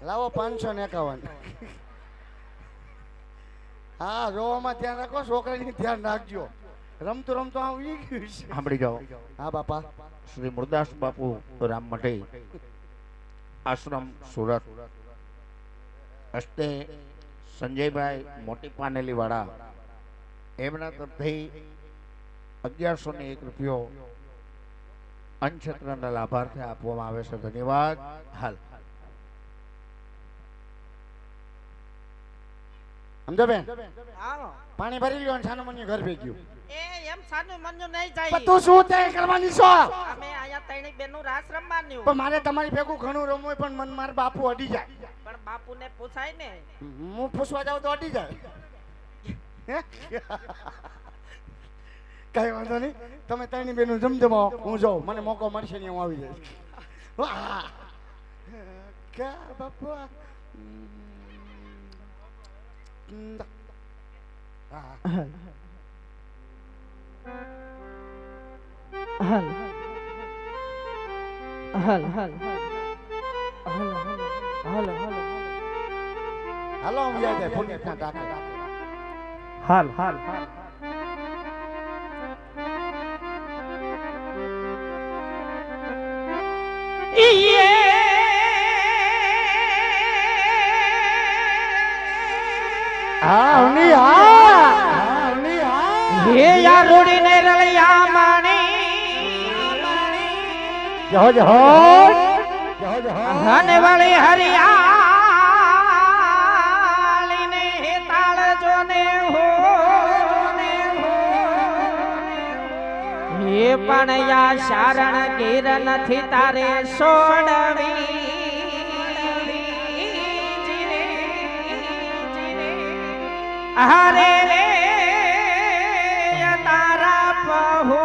લાવો 551. હા રોવામાં ધ્યાન રાખો, છોકરાની ધ્યાન રાખજો. રમતું રમતું આવી ગયું છે. સાંભળી જાઓ. હા બાપા. શ્રી મુરદાસ બાપુ રામ મઢઈ આશ્રમ સુરત હસ્તે સંજયભાઈ મોટી પાનેલી વાળા એમના તરફથી 1101 રૂપિયો અન્નક્ષેત્રના લાભાર્થે આપવામાં આવે છે. ધન્યવાદ. હાલ સમજાબેન આવો પાણી ભરી લ્યો અને છાનું મન્યું ઘર ભેગ્યું. એ એમ સાનું મન્યું નહીં જાય. પણ તું શું તે કરવાની છો? અમે આયા ત્રણેય બેનું રાસ રમવાનું. પણ મારે તમારી ભેગું ઘણું રમવું હોય, પણ મન માર બાપુ અડી જાય. પણ બાપુને પૂછાય ને. હું પૂછવા જાઉં તો અડી જાય. કઈ વાંધો નહીં, તમે ત્રણેય બેનું જમજમાવો, હું જાઉં. મને મોકો મળશે ને હું આવી જઈશ. વાહ ક્યાં બાપા. હા હલ હલ હલ હાલો હું જાય પુણ્ય ટાટા. હાલ હાલ હે યા રોડી ને રળિયા માણી જહો જહો હને વાળી હરિયાળી ને તાળ જોને હો હે પણ યા શારણ ગીર નથી તારે સોડવી હરે રે તારા પહુ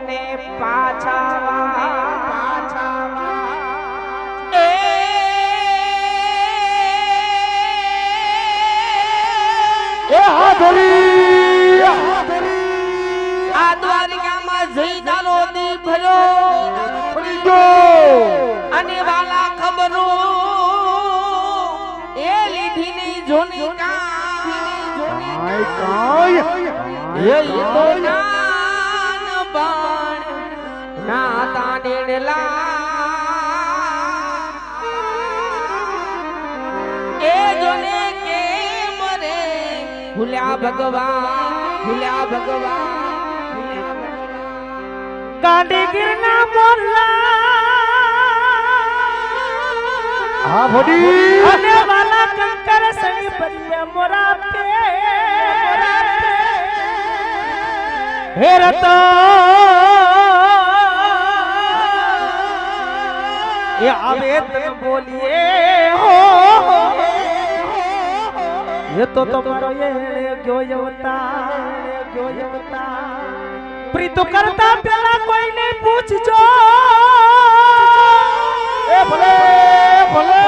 ને પાછા આ દ્વારિકામાં જઈદાનો દી ભર્યો અને વાલા ખબરો એ લીધી ની જોની એ તો નાન બાણ ના તાનેડલા એ જોને કે મરે ભૂલ્યા ભગવાન કાંડી ગિરના મોરલા હા ભોડી અને વાલા કંકર સણી પરિયા મોરા પે હેરત એ આવે તન બોલીએ હો એ તો તમારો એ ગયો અવતાર પ્રીત કરતા પેલા કોઈને પૂછજો એ ભલે ભલે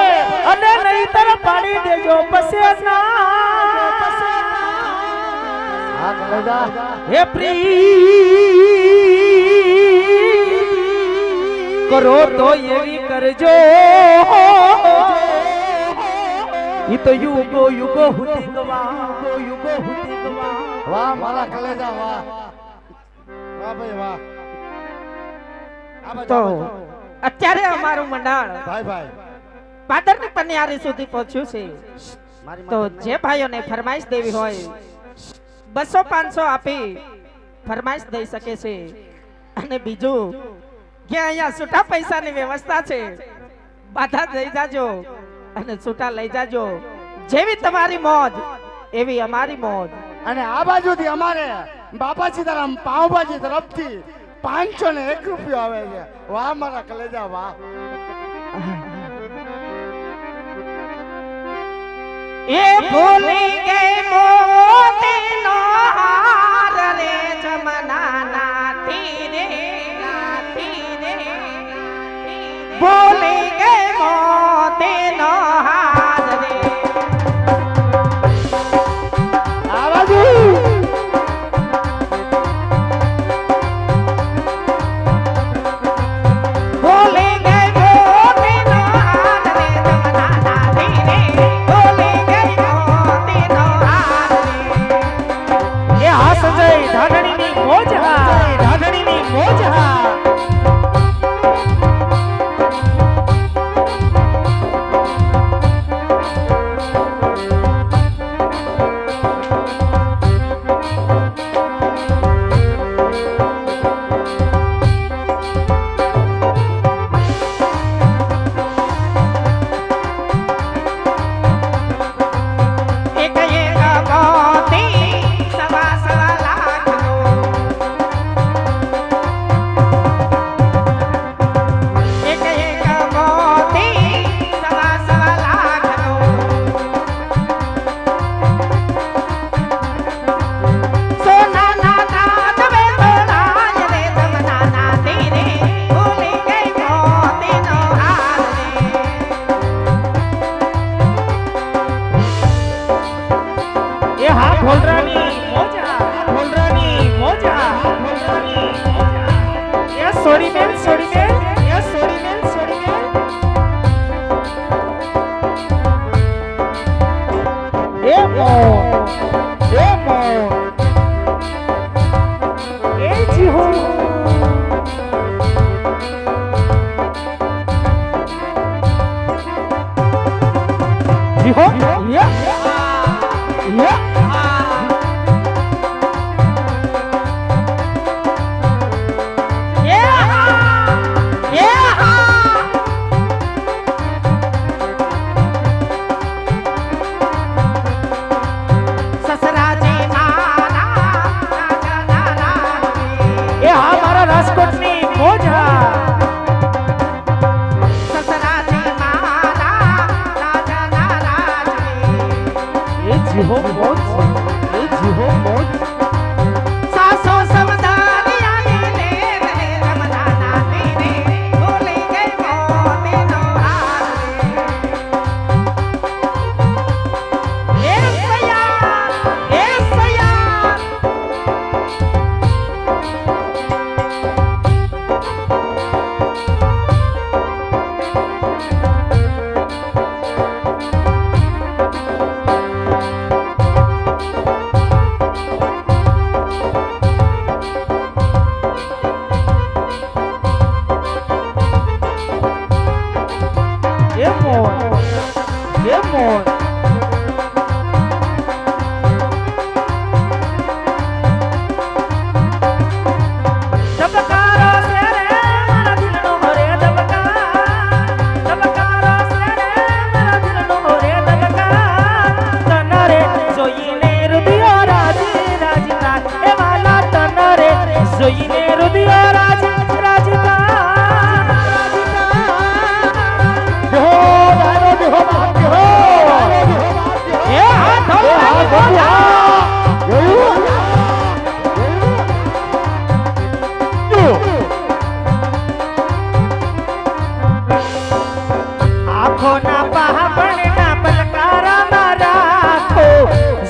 અને નહીતર પાડી દેજો પસેના હા કલેજા હે પ્રી કરો તો એવી કરજો ઈ તો યુગો યુગો હુતી ગવા વાહ મારા કલેજા વાહ વાહ ભાઈ વાહ. તો અત્યારે અમારું મંડળ ભાઈ ભાઈ પાદરની પન્યારી સુધી પહોંચ્યું છે. મારી તો જે ભાઈઓને ફરમાઈશ દેવી હોય 200-500 આપી ફરમાઈશ દઈ શકે છે. અને બીજું કે અહીંયા છૂટા પૈસાની વ્યવસ્થા છે, બાધા દઈ જાજો અને છૂટા લઈ જાજો. જેવી તમારી મોજ એવી અમારી મોજ. અને આ બાજુથી અમારે બાપા સીતારામ પાવભાજી તરફથી 501 રૂપિયો આવે છે. વાહ મારા કલેજા વાહ. એ ભૂલી ગઈ મોતીનો હાર રે જમના નાથી રે ભૂલી ગઈ મોતીનો હાર રે આ બાજુ ભૂલી ગઈ મોતીનો હાર રે જી હો જી હો રાજકોટની મોજા એ જીહો મોજ એ જીહો મોજ સાસો સમદાની આને રે રમદાના તીરે ભૂલી ગઈ મોતીનો હાર એ સયા જોઈને રુદિયો રાજ રાજતા જો દારો જો ભાગ્યો એ હા આખો ના પહાપણ ના પલકારા ના રાખો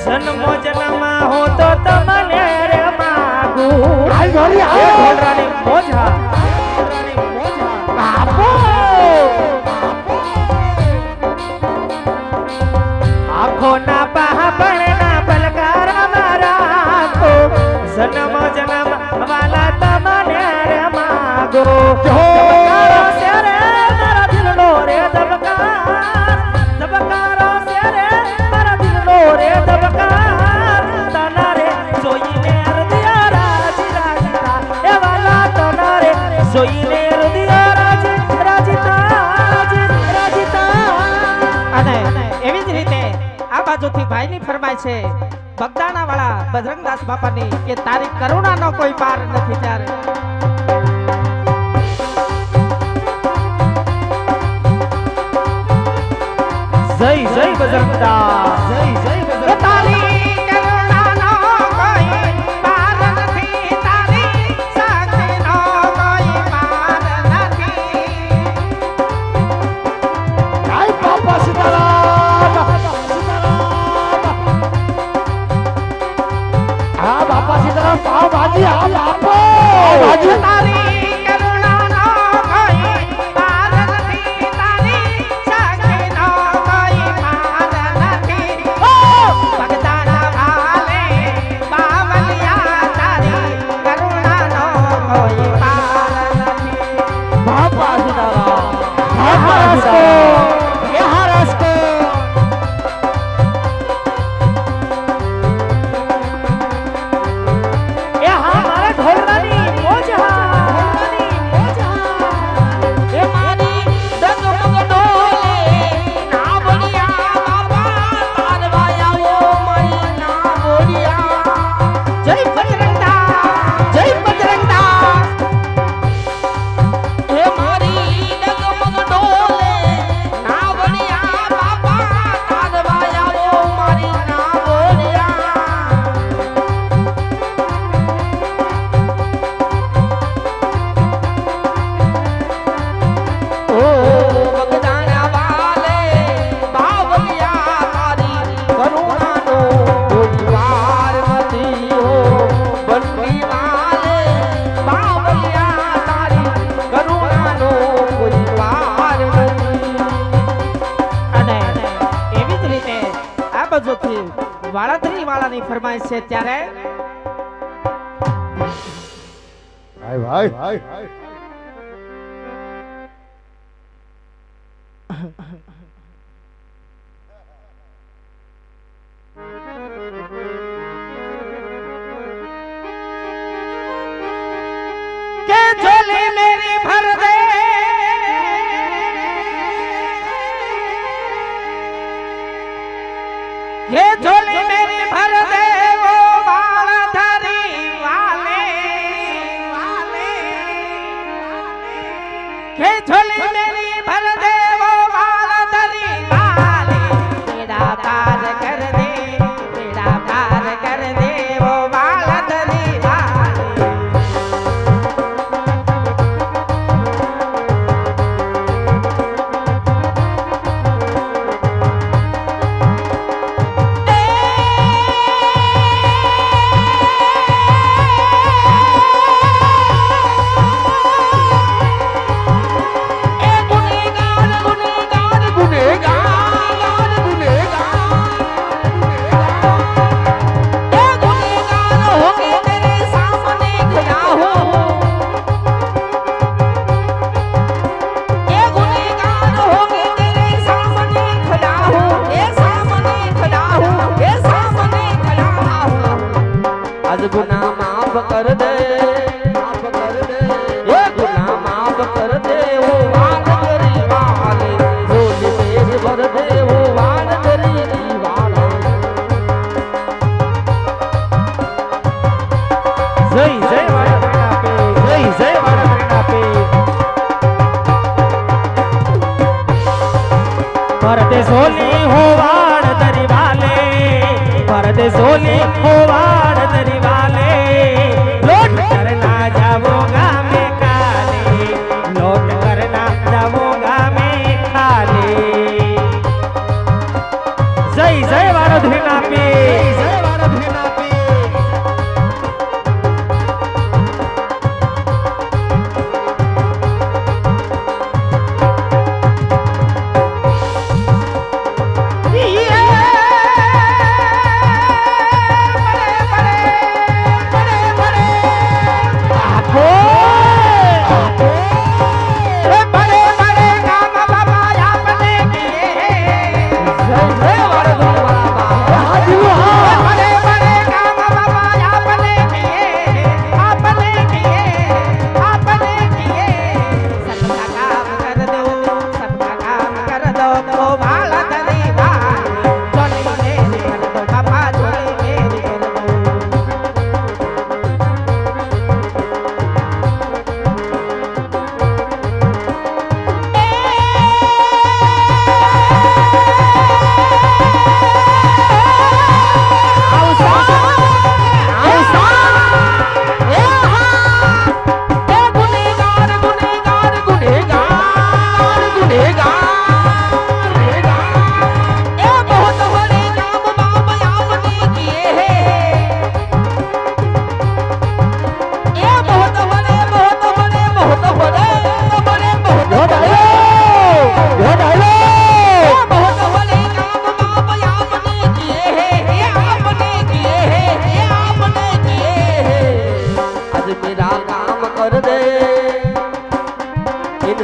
જન્મો જન્મા હો તો તમને રે માગુ હાલ ધોરી હાલ ઢોલરાની મોજા બાપો આખો ના પહાપણ ના પલકારા ના રાખો જન્મો જન્મ વાલા તમને રે માગો ધબકારો છે રે મારા દિલનો રે ધબકારો છે રે મારા દિલનો રે ધબકાર તના રે જોઈને હૃદય રાજ રાજતા એ વાલા તના રે જોઈને હૃદય રાજ રાજતા અને એવી જ રીતે આ બાજુથી ભાઈની ફરમાય છે બગદાણા વાળા બજરંગદાસ બાપાની કે તારી કરુણાનો કોઈ પાર નથી ત્યારે જય જય બજરંગદાસ જય જય બજરંગદાસ તારી કરુણાનો કોઈ પાર નથી તારી શક્તિનો કોઈ પાર નથી આય બાપા સીતારામ હા બાપા સીતારામ પાવ ભાજી હા બાપો ભાજી તારી કરુણાનો કોઈ પાર નથી તારી શક્તિનો કોઈ પાર નથી બગદાણા વાલે બાવલિયા તારી કરુણાનો કોઈ પાર નથી બાપા સીતારામ બાપા સીતારામ એ હારસ્કો એ હા મારા ઢોલરાની મોજા એ મારી ડગમગ ડોલે ના બોલિયા બાપા તારવા આવો મારી ના બોલિયા જય બજરંગદાસ એ મારી ડગમગ ડોલે ના બોલિયા બાપા તારવા આવો મારી ના બોલિયા બગદાણા વાલે બાવલિયા તારી કરુણાનો કોઈ વાર નથી હો બંડી વાલે બાવલિયા તારી કરુણાનો કોઈ વાર નથી અને એવી જ રીતે આ બાજુથી વાળાધરી વાળાની ફરમાઈશ છે ત્યારે ભાઈ के झोली मेरी भर दे ये झोली मेरी भर दे वो बालधारी वाले ये झोली मेरी भर दे वो बालधारी वाले मेरा पार कर दे मेरा पार कर दे वो बालधारी वाले आज गुनाह माफ कर दे ये गुनाह माफ कर दे वो वाल करी वाले झोली मेरी भर दे वो वाल करी वाले जय जय वाला प्रेरणा पे जय जय वाला प्रेरणा पे परदेशोली हो वाड़ दरी वाले परदेशोली हो वाड़ दरी वाले लौट करना जाऊंगा मैं काले लौट करना जाऊंगा मैं काले जय जय वाला प्रेरणा पे जय वाला प्रेरणा पे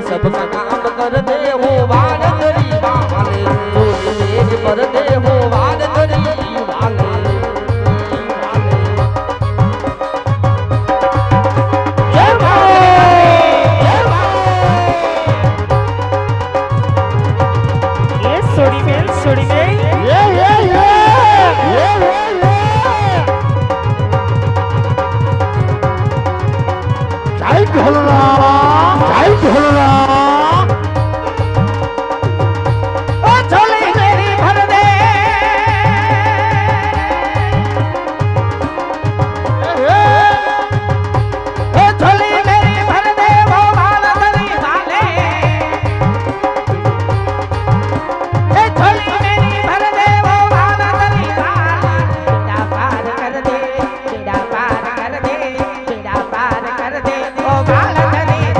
सबका काम कर दे हो वाल करी वाले झोली मेरी भर दे हो वाल करी वाले सोड़ी में ओ बाल धरी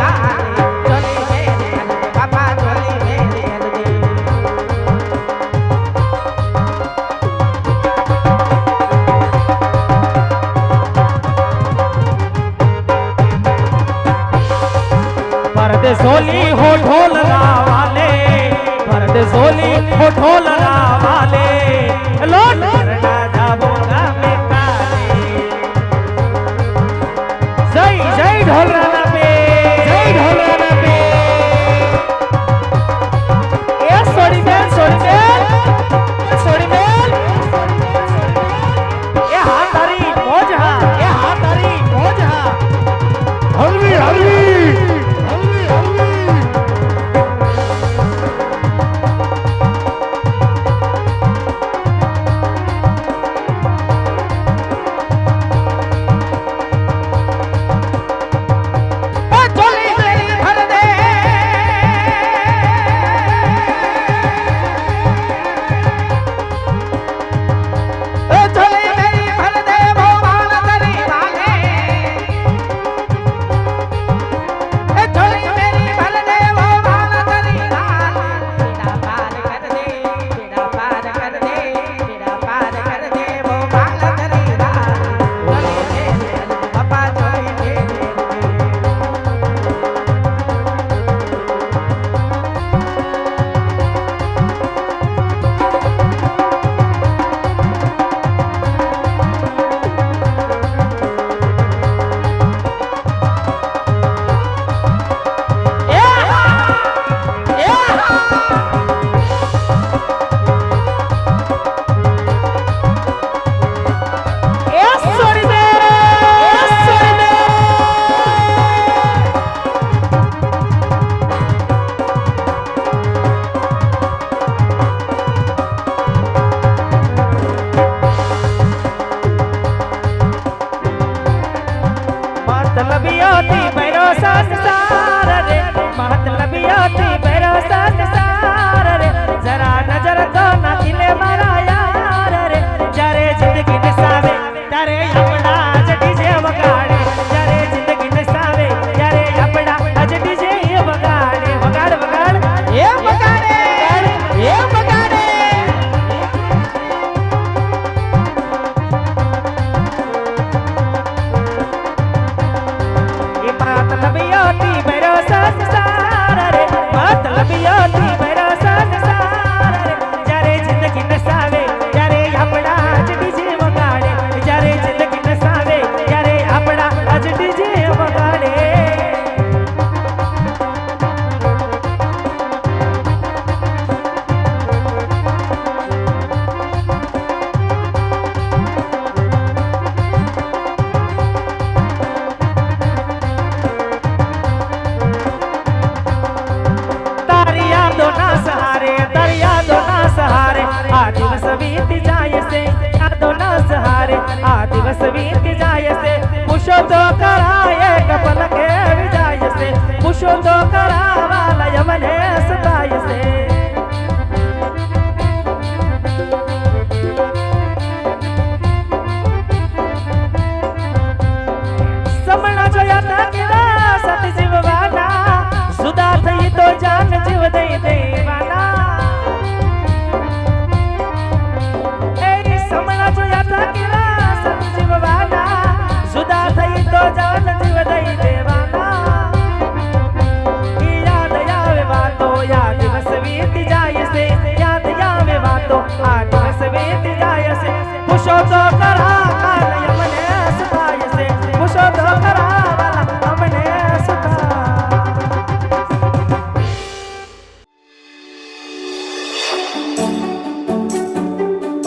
झोली हो ढोल वाले, भरत झोली हो ढोल वाले, लोट करना जाबोगा मैं काले। जय जय ढोल राणा पे, जय ढोल राणा पे। ए सोड़ी बेल, सोड़ी बेल, सोड़ी बेल। ए हाथ धरी मोज हा, ए हाथ धरी मोज हा। हलवी हलवी हलवी हलवी। झोली मेरी भर दे, झोली मेरी भर दे वो बाल धरी वाले, झोली मेरी भर दे वो बाल धरी वाले। बेड़ा पार कर दे, बेड़ा पार कर दे, बेड़ा पार कर दे वो बाल धरी वाले। झोली मेरी बाबा झोली मेरी। मतलबियोती भैरो संसार रे, मतलबियोती भैरो संसार रे, जरा नजर तो ना खिले मारा यार रे। जरे जिंदगी नसावे तारे अपना डीजे वगाड़े, जरे जिंदगी नसावे तारे अपना डीजे वगाड़े, वगाड़ वगाड़ ये वगाड़े, ये वगाड़े। मतलबियोती भैरो संसार रे, मतलबियोती भैरो संसार रे, जरे जिंदगी नसावे जरे अपना डीजे वगाड़े, जरे जिंदगी नसावे जरे अपना डीजे वगाड़े। सहारे आ दिवस बीत जाए से, यादों ना सहारे आ दिवस बीत जाए से। मुशो तो कराए कपल के विजाय से, मुशो तो करावाला यमने सताय से। समणा जो यादा केला सत जीववाना, सुदा थई तो जान जीव दे देवाना। सुधा थई तो जान जीव दई देवाना। याद आवे वातो, या दिवस बीत जाए से, याद आवे वातो।